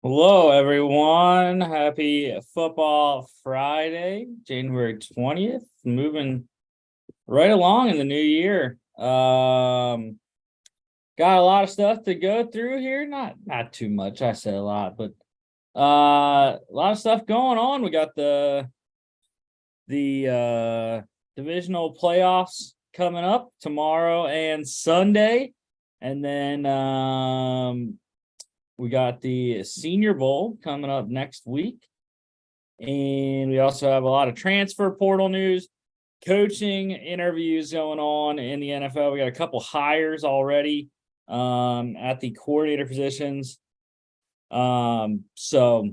Hello, everyone. Happy Football Friday, January 20th. Moving right along in the new year. Got a lot of stuff to go through here. Not too much. I said a lot, but a lot of stuff going on. We got the divisional playoffs coming up tomorrow and Sunday. And then we got the Senior Bowl coming up next week. And we also have a lot of transfer portal news, coaching interviews going on in the NFL. We got a couple hires already at the coordinator positions. So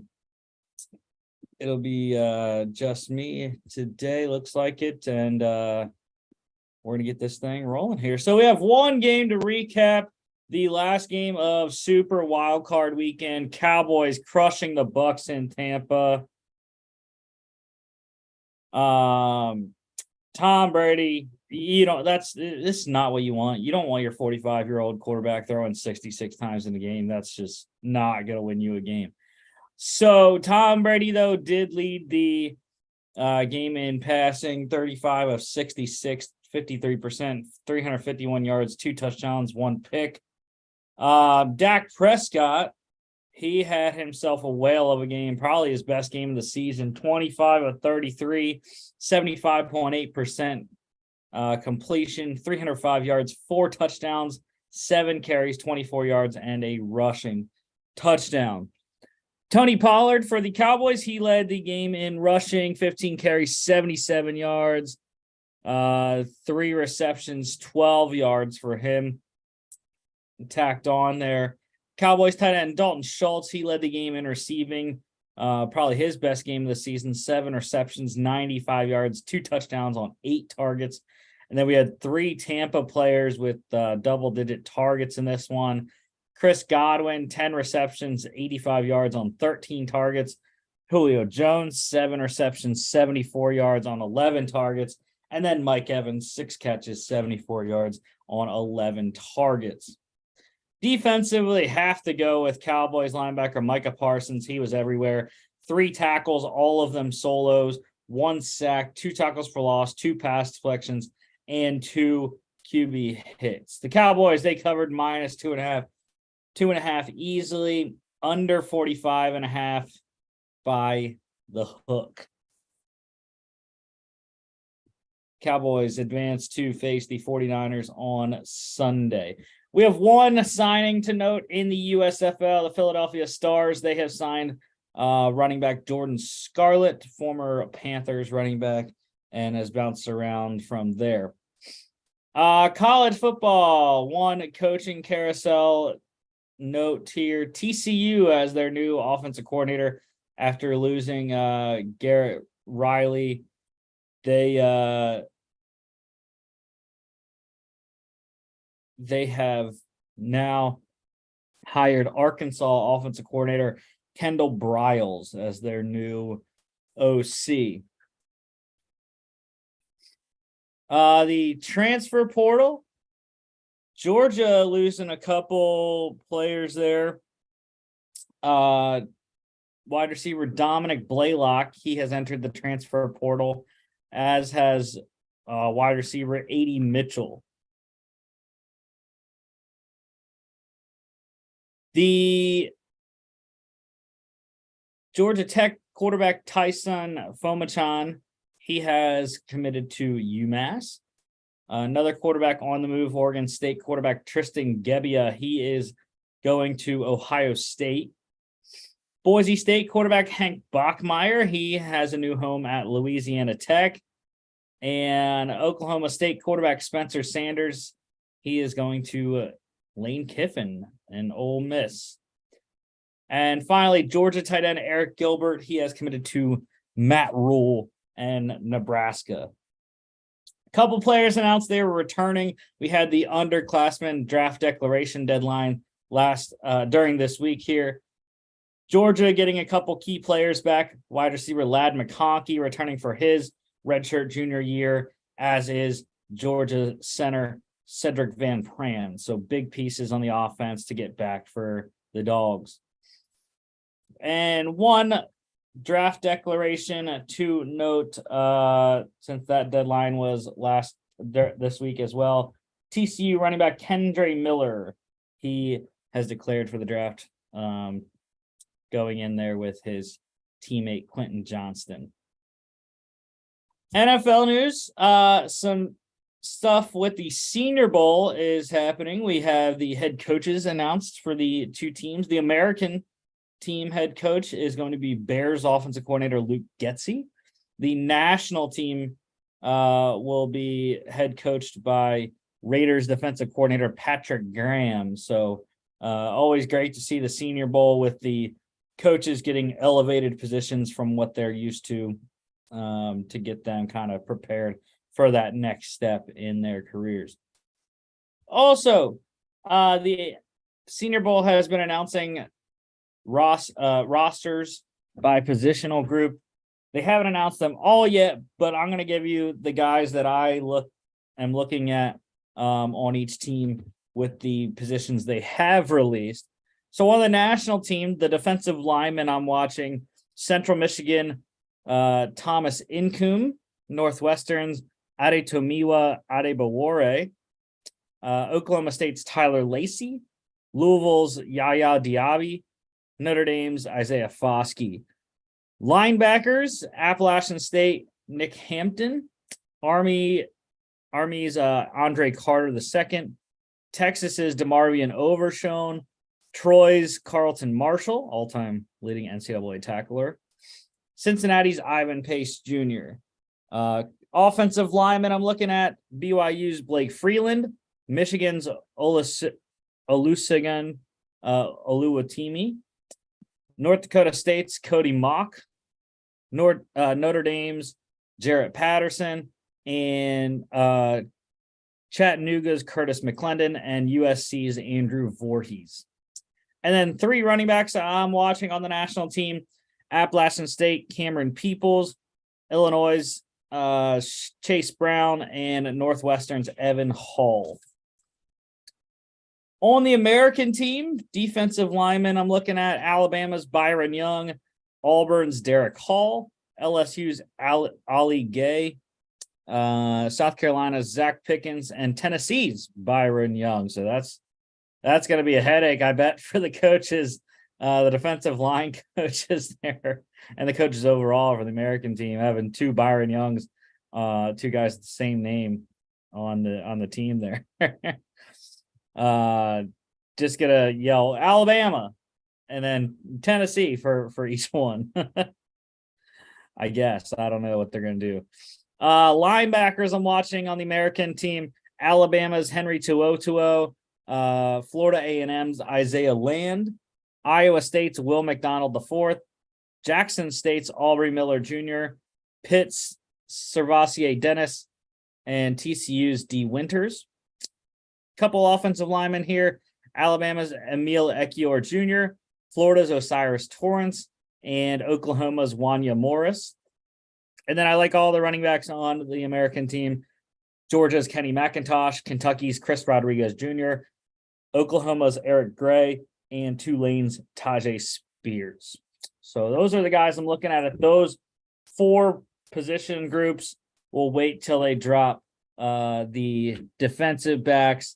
it'll be just me today, looks like it. And we're going to get this thing rolling here. So we have one game to recap. The last game of Super Wildcard Weekend, Cowboys crushing the Bucs in Tampa. Tom Brady, this is not what you want. You don't want your 45-year-old quarterback throwing 66 times in the game. That's just not going to win you a game. So Tom Brady, though, did lead the game in passing, 35 of 66, 53%, 351 yards, 2 touchdowns, 1 pick. Dak Prescott, he had himself a whale of a game, probably his best game of the season, 25 of 33, 75.8% completion, 305 yards, 4 touchdowns, 7 carries, 24 yards, and a rushing touchdown. Tony Pollard for the Cowboys, he led the game in rushing, 15 carries, 77 yards, 3 receptions, 12 yards for him. Tacked on there. Cowboys tight end Dalton Schultz, he led the game in receiving, probably his best game of the season, 7 receptions, 95 yards, 2 touchdowns on 8 targets. And then we had 3 Tampa players with double-digit targets in this one. Chris Godwin, 10 receptions, 85 yards on 13 targets. Julio Jones, 7 receptions, 74 yards on 11 targets. And then Mike Evans, 6 catches, 74 yards on 11 targets. Defensively, have to go with Cowboys linebacker Micah Parsons. He was everywhere. 3 tackles, all of them solos, 1 sack, 2 tackles for loss, 2 pass deflections, and 2 QB hits. The Cowboys, they covered minus 2.5 easily, under 45.5 by the hook. Cowboys advance to face the 49ers on Sunday. We have one signing to note in the USFL, the Philadelphia Stars. They have signed running back Jordan Scarlett, former Panthers running back, and has bounced around from there. College football, one coaching carousel note here. TCU as their new offensive coordinator after losing Garrett Riley. They have now hired Arkansas offensive coordinator Kendall Briles as their new OC. The transfer portal, Georgia losing a couple players there. Wide receiver Dominic Blaylock, he has entered the transfer portal, as has wide receiver A.D. Mitchell. The Georgia Tech quarterback Tyson Fomachan, he has committed to UMass. Another quarterback on the move, Oregon State quarterback Tristan Gebbia, he is going to Ohio State. Boise State quarterback Hank Bachmeier, he has a new home at Louisiana Tech. And Oklahoma State quarterback Spencer Sanders, he is going to Lane Kiffin and Ole Miss. And finally, Georgia tight end Eric Gilbert, he has committed to Matt Rule and Nebraska. A couple players announced they were returning. We had the underclassmen draft declaration deadline during this week here. Georgia getting a couple key players back. Wide receiver Ladd McConkey returning for his redshirt junior year, as is Georgia center Cedric Van Pran. So big pieces on the offense to get back for the Dogs. And one draft declaration to note, since that deadline was this week as well. TCU running back Kendre Miller, he has declared for the draft, going in there with his teammate Quentin Johnston. NFL news, some stuff with the Senior Bowl is happening. We have the head coaches announced for the two teams. The American team head coach is going to be Bears offensive coordinator Luke Getsy. The national team will be head coached by Raiders defensive coordinator Patrick Graham. So always great to see the Senior Bowl with the coaches getting elevated positions from what they're used to get them kind of prepared for that next step in their careers. Also, the Senior Bowl has been announcing rosters by positional group. They haven't announced them all yet, but I'm going to give you the guys that I am looking at on each team with the positions they have released. So on the national team, the defensive lineman I'm watching, Central Michigan, Thomas Incoom, Northwestern's Adetomiwa Adebawore, Oklahoma State's Tyler Lacey, Louisville's Yaya Diaby, Notre Dame's Isaiah Foskey. Linebackers, Appalachian State, Nick Hampton, Army's Andre Carter II, Texas's DeMarvion Overshone, Troy's Carlton Marshall, all-time leading NCAA tackler, Cincinnati's Ivan Pace Jr. Offensive lineman, I'm looking at BYU's Blake Freeland, Michigan's Olusegun Oluwatimi, North Dakota State's Cody Mock, Notre Dame's Jarrett Patterson, and Chattanooga's Curtis McClendon, and USC's Andrew Voorhees. And then three running backs I'm watching on the national team: Appalachian State, Cameron Peoples, Illinois' Chase Brown, and Northwestern's Evan Hall. On the American team, defensive lineman, I'm looking at Alabama's Byron Young, Auburn's Derek Hall, LSU's Ali Gay, South Carolina's Zach Pickens, and Tennessee's Byron Young. So that's going to be a headache, I bet, for the coaches, the defensive line coaches there, and the coaches overall for the American team, having two Byron Youngs, two guys with the same name on the team there. Just gonna yell Alabama and then Tennessee for each one. I guess. I don't know what they're gonna do. Linebackers I'm watching on the American team: Alabama's Henry Tuotuo, Florida A&M's Isaiah Land, Iowa State's Will McDonald IV, Jackson State's Aubrey Miller Jr., Pitt's Servassier Dennis, and TCU's D. Winters. Couple offensive linemen here: Alabama's Emil Ekiyor Jr., Florida's Osiris Torrance, and Oklahoma's Wanya Morris. And then I like all the running backs on the American team: Georgia's Kenny McIntosh, Kentucky's Chris Rodriguez Jr., Oklahoma's Eric Gray, and Tulane's Tajay Spears. So those are the guys I'm looking at. Those four position groups, we'll wait till they drop the defensive backs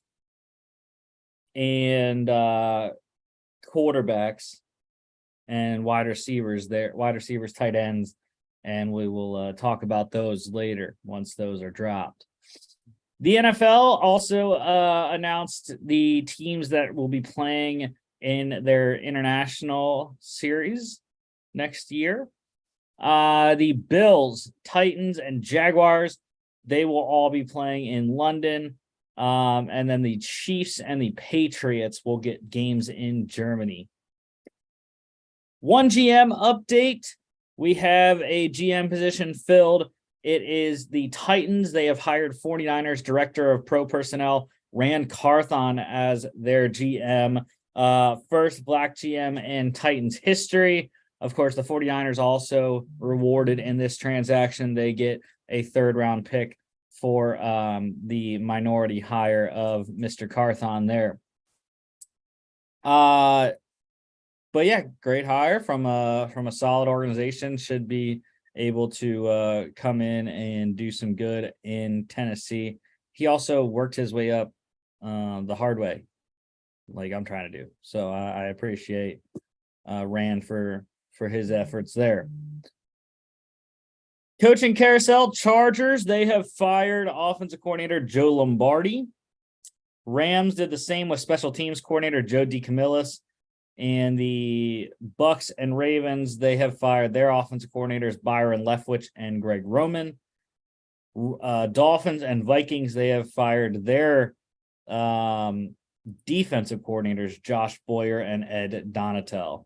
and quarterbacks and wide receivers, tight ends, and we will talk about those later once those are dropped. The NFL also announced the teams that will be playing in their international series next year. The Bills, Titans, and Jaguars, they will all be playing in London. And then the Chiefs and the Patriots will get games in Germany. One GM update. We have a GM position filled. It is the Titans. They have hired 49ers Director of Pro Personnel, Rand Carthon, as their GM. First Black GM in Titans history. Of course, the 49ers also rewarded in this transaction. They get a third-round pick for the minority hire of Mr. Carthon there. But but yeah, great hire from a solid organization. Should be able to come in and do some good in Tennessee. He also worked his way up the hard way, like I'm trying to do. So I appreciate Rand for his efforts there. Coaching carousel, Chargers, they have fired offensive coordinator Joe Lombardi. Rams did the same with special teams coordinator Joe DeCamillis. And the Bucks and Ravens, they have fired their offensive coordinators Byron Leftwich and Greg Roman. Dolphins and Vikings, they have fired their defensive coordinators Josh Boyer and Ed Donatel.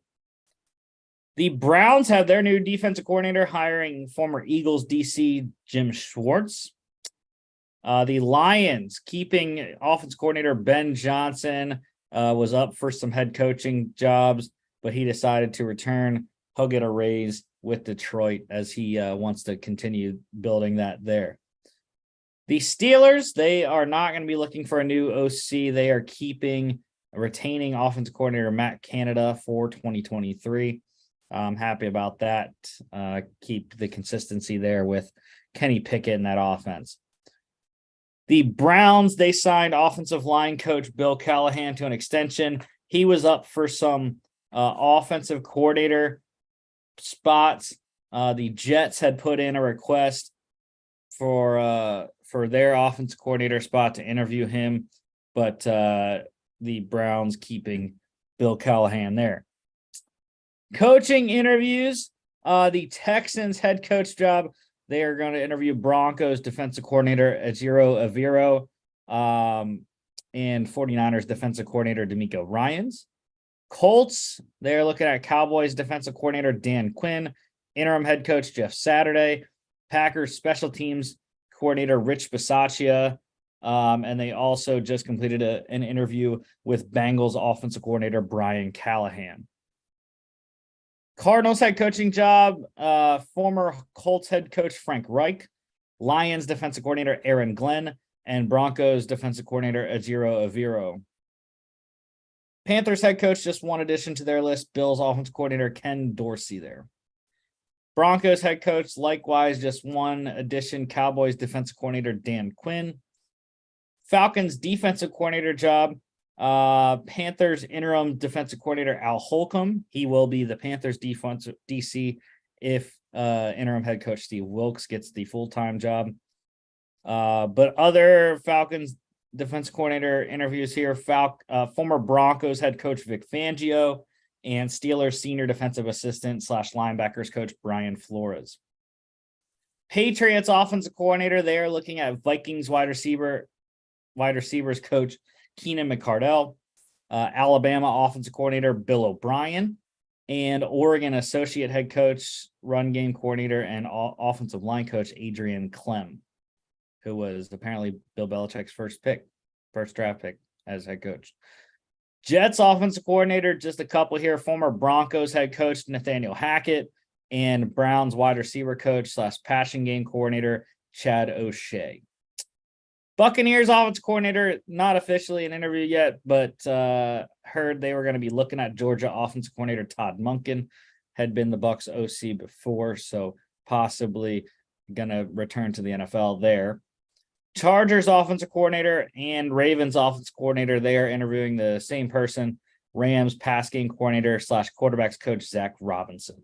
The Browns have their new defensive coordinator, hiring former Eagles DC Jim Schwartz. The Lions keeping offensive coordinator Ben Johnson, was up for some head coaching jobs, but he decided to return. He'll get a raise with Detroit as he wants to continue building that there. The Steelers, they are not going to be looking for a new OC. They are retaining offensive coordinator Matt Canada for 2023. I'm happy about that. Keep the consistency there with Kenny Pickett in that offense. The Browns, they signed offensive line coach Bill Callahan to an extension. He was up for some offensive coordinator spots. The Jets had put in a request for their offensive coordinator spot to interview him, but the Browns keeping Bill Callahan there. Coaching interviews, the Texans head coach job, they are going to interview Broncos defensive coordinator Ejiro Evero and 49ers defensive coordinator D'Amico Ryans. Colts, they're looking at Cowboys defensive coordinator Dan Quinn, interim head coach Jeff Saturday, Packers special teams coordinator Rich Bisaccia, and they also just completed an interview with Bengals offensive coordinator Brian Callahan. Cardinals head coaching job, former Colts head coach Frank Reich, Lions defensive coordinator Aaron Glenn, and Broncos defensive coordinator Ejiro Evero. Panthers head coach, just one addition to their list, Bills offensive coordinator Ken Dorsey there. Broncos head coach, likewise, just one addition, Cowboys defensive coordinator Dan Quinn. Falcons defensive coordinator job, Panthers interim defensive coordinator Al Holcomb. He will be the Panthers defensive DC if interim head coach Steve Wilkes gets the full-time job. But other Falcons defensive coordinator interviews here, former Broncos head coach Vic Fangio and Steelers senior defensive assistant / linebackers coach Brian Flores. Patriots offensive coordinator, they are looking at Vikings wide receivers coach Keenan McCardell, Alabama offensive coordinator Bill O'Brien, and Oregon associate head coach, run game coordinator, and offensive line coach Adrian Clem, who was apparently Bill Belichick's first draft pick as head coach. Jets offensive coordinator, just a couple here, former Broncos head coach Nathaniel Hackett, and Browns wide receiver coach / passing game coordinator Chad O'Shea. Buccaneers offensive coordinator, not officially an interview yet, but heard they were going to be looking at Georgia offensive coordinator Todd Monken, had been the Bucs OC before, so possibly going to return to the NFL there. Chargers offensive coordinator and Ravens offensive coordinator, they are interviewing the same person, Rams pass game coordinator / quarterbacks coach Zach Robinson.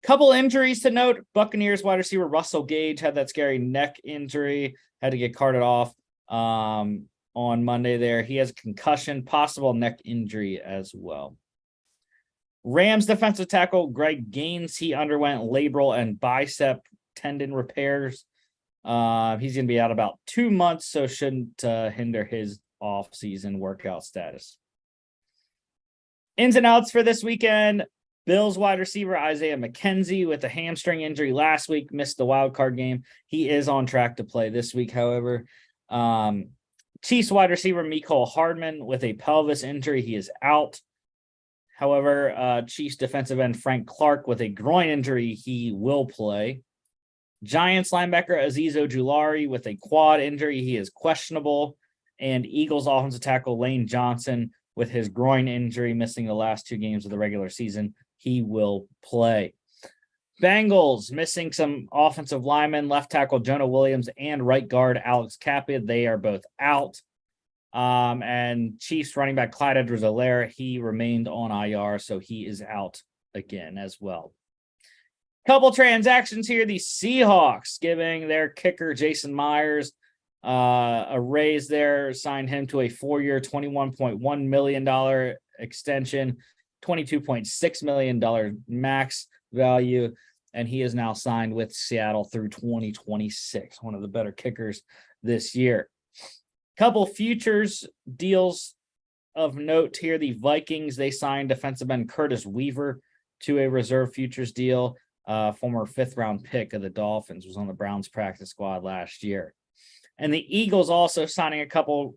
Couple injuries to note. Buccaneers wide receiver Russell Gage had that scary neck injury, had to get carted off on Monday there. He has a concussion, possible neck injury as well. Rams defensive tackle Greg Gaines, he underwent labral and bicep tendon repairs. He's going to be out about 2 months, so shouldn't hinder his off-season workout status. Ins and outs for this weekend. Bills wide receiver Isaiah McKenzie with a hamstring injury last week, missed the wild card game. He is on track to play this week, however. Chiefs wide receiver Mecole Hardman with a pelvis injury. He is out. However, Chiefs defensive end Frank Clark with a groin injury. He will play. Giants linebacker Azeez Ojulari with a quad injury. He is questionable. And Eagles offensive tackle Lane Johnson with his groin injury, missing the last 2 games of the regular season. He will play. Bengals missing some offensive linemen, left tackle Jonah Williams and right guard Alex Cappa. They are both out. And Chiefs running back Clyde Edwards-Helaire, he remained on IR, so he is out again as well. Couple transactions here. The Seahawks giving their kicker Jason Myers a raise there, signed him to a 4-year, $21.1 million extension, $22.6 million max value, and he is now signed with Seattle through 2026, one of the better kickers this year. Couple futures deals of note here. The Vikings, they signed defensive end Curtis Weaver to a reserve futures deal. Former 5th-round pick of the Dolphins, was on the Browns practice squad last year. And the Eagles also signing a couple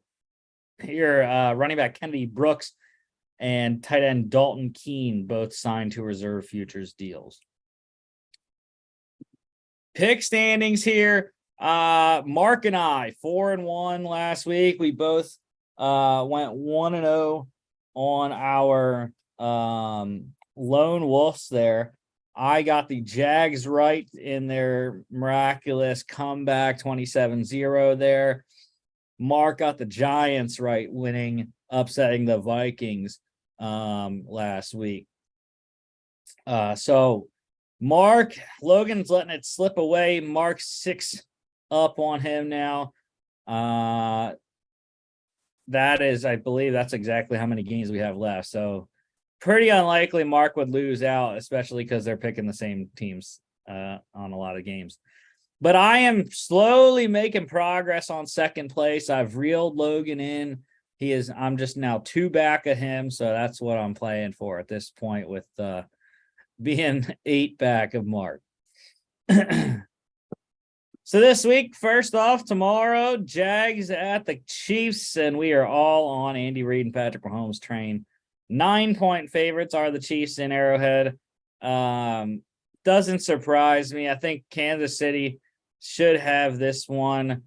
here, running back Kennedy Brooks and tight end Dalton Keene, both signed to reserve futures deals. Pick standings here. Mark and I, 4-1 last week. We both went 1-0 on our lone wolves there. I got the Jags right in their miraculous comeback, 27-0 there. Mark got the Giants right, upsetting the Vikings last week. So Mark, Logan's letting it slip away. Mark's 6 up on him now. That is, I believe that's exactly how many games we have left. So pretty unlikely Mark would lose out, especially because they're picking the same teams on a lot of games. But I am slowly making progress on second place. I've reeled Logan in. I'm just now 2 back of him, so that's what I'm playing for at this point, with being 8 back of Mark. So this week, first off, tomorrow, Jags at the Chiefs, and we are all on Andy Reid and Patrick Mahomes' train. 9-point favorites are the Chiefs in Arrowhead. Doesn't surprise me. I think Kansas City should have this one.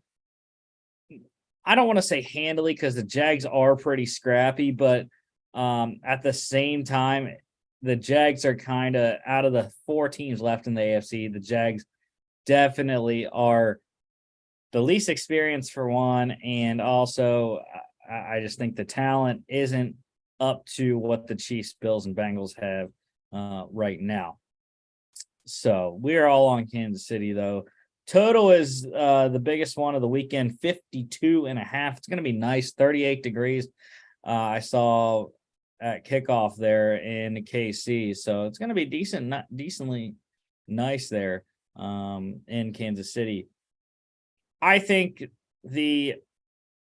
I don't want to say handily, because the Jags are pretty scrappy, but at the same time, the Jags are kind of, out of the 4 teams left in the AFC, the Jags definitely are the least experienced for one, and also I just think the talent isn't up to what the Chiefs, Bills, and Bengals have right now. So we're all on Kansas City, though. Total is the biggest one of the weekend, 52.5. It's going to be nice, 38 degrees. I saw at kickoff there in KC, so it's going to be decently nice there in Kansas City. I think the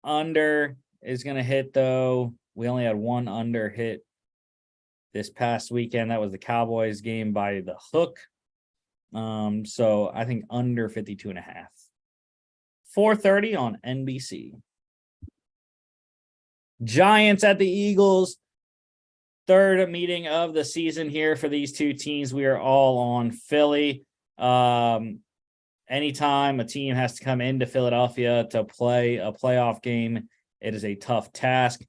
under is going to hit, though. We only had one under hit this past weekend. That was the Cowboys game by the hook. So I think under 52.5. 4:30 on NBC. Giants at the Eagles. Third meeting of the season here for these two teams. We are all on Philly. Anytime a team has to come into Philadelphia to play a playoff game, it is a tough task.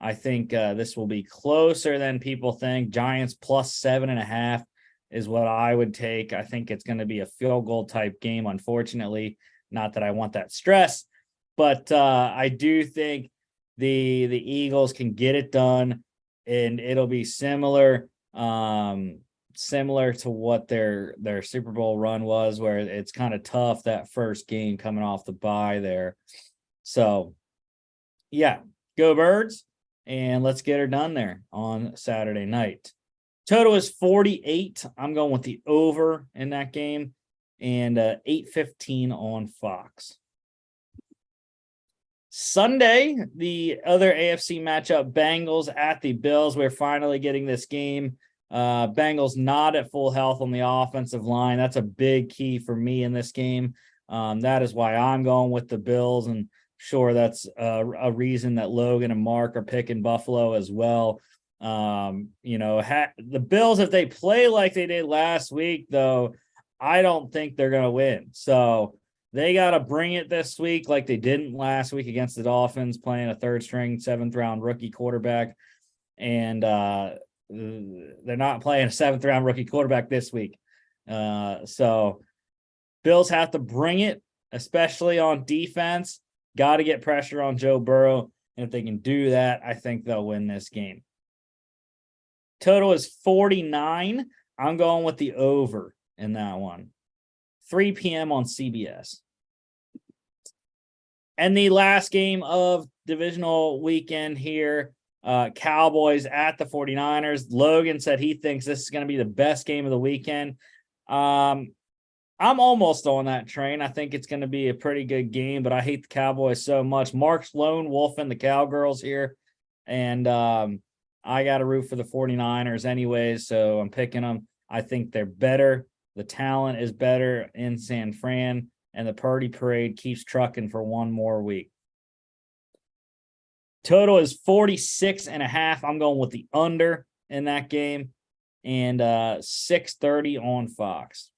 I think this will be closer than people think. Giants plus 7.5 is what I would take. I think it's going to be a field goal type game, unfortunately. Not that I want that stress, but I do think the Eagles can get it done, and it'll be similar to what their Super Bowl run was, where it's kind of tough that first game coming off the bye there. So, yeah, go Birds, and let's get her done there on Saturday night. Total is 48. I'm going with the over in that game, and 8:15 on Fox. Sunday, the other AFC matchup, Bengals at the Bills. We're finally getting this game. Bengals not at full health on the offensive line. That's a big key for me in this game. That is why I'm going with the Bills, and sure, that's a reason that Logan and Mark are picking Buffalo as well. The Bills, if they play like they did last week, though, I don't think they're going to win. So they got to bring it this week like they didn't last week against the Dolphins, playing a third-string, 7th-round rookie quarterback. and they're not playing a 7th-round rookie quarterback this week. So Bills have to bring it, especially on defense. Got to get pressure on Joe Burrow. And if they can do that, I think they'll win this game. Total is 49. I'm going with the over in that one. 3 p.m. on CBS. And the last game of divisional weekend here, Cowboys at the 49ers. Logan said he thinks this is going to be the best game of the weekend. I'm almost on that train. I think it's going to be a pretty good game, but I hate the Cowboys so much. Mark's lone wolf and the Cowgirls here, and I got to root for the 49ers anyways, so I'm picking them. I think they're better. The talent is better in San Fran, and the Purdy Parade keeps trucking for one more week. Total is 46.5. I'm going with the under in that game, and 6:30 on Fox.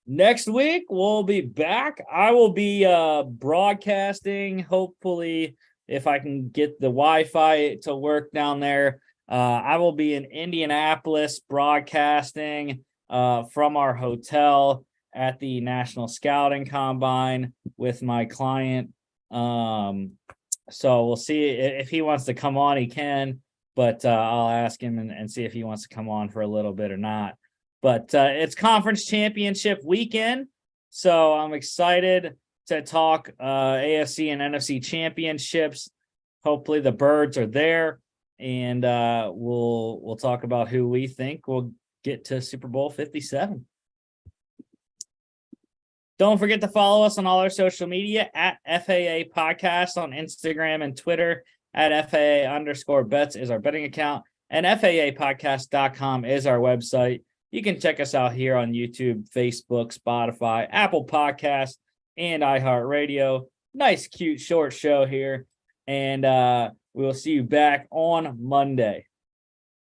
Next week, we'll be back. I will be broadcasting, hopefully, if I can get the Wi-Fi to work down there. I will be in Indianapolis broadcasting from our hotel at the National Scouting Combine with my client. So we'll see if he wants to come on, he can, but I'll ask him and see if he wants to come on for a little bit or not. But it's conference championship weekend, so I'm excited to talk AFC and NFC championships. Hopefully the birds are there, and we'll talk about who we think will get to Super Bowl 57. Don't forget to follow us on all our social media at FAA Podcast on Instagram and Twitter. At FAA_bets is our betting account, and FAApodcast.com is our website. You can check us out here on YouTube, Facebook, Spotify, Apple Podcasts, and iHeartRadio. Nice, cute, short show here. And we will see you back on Monday.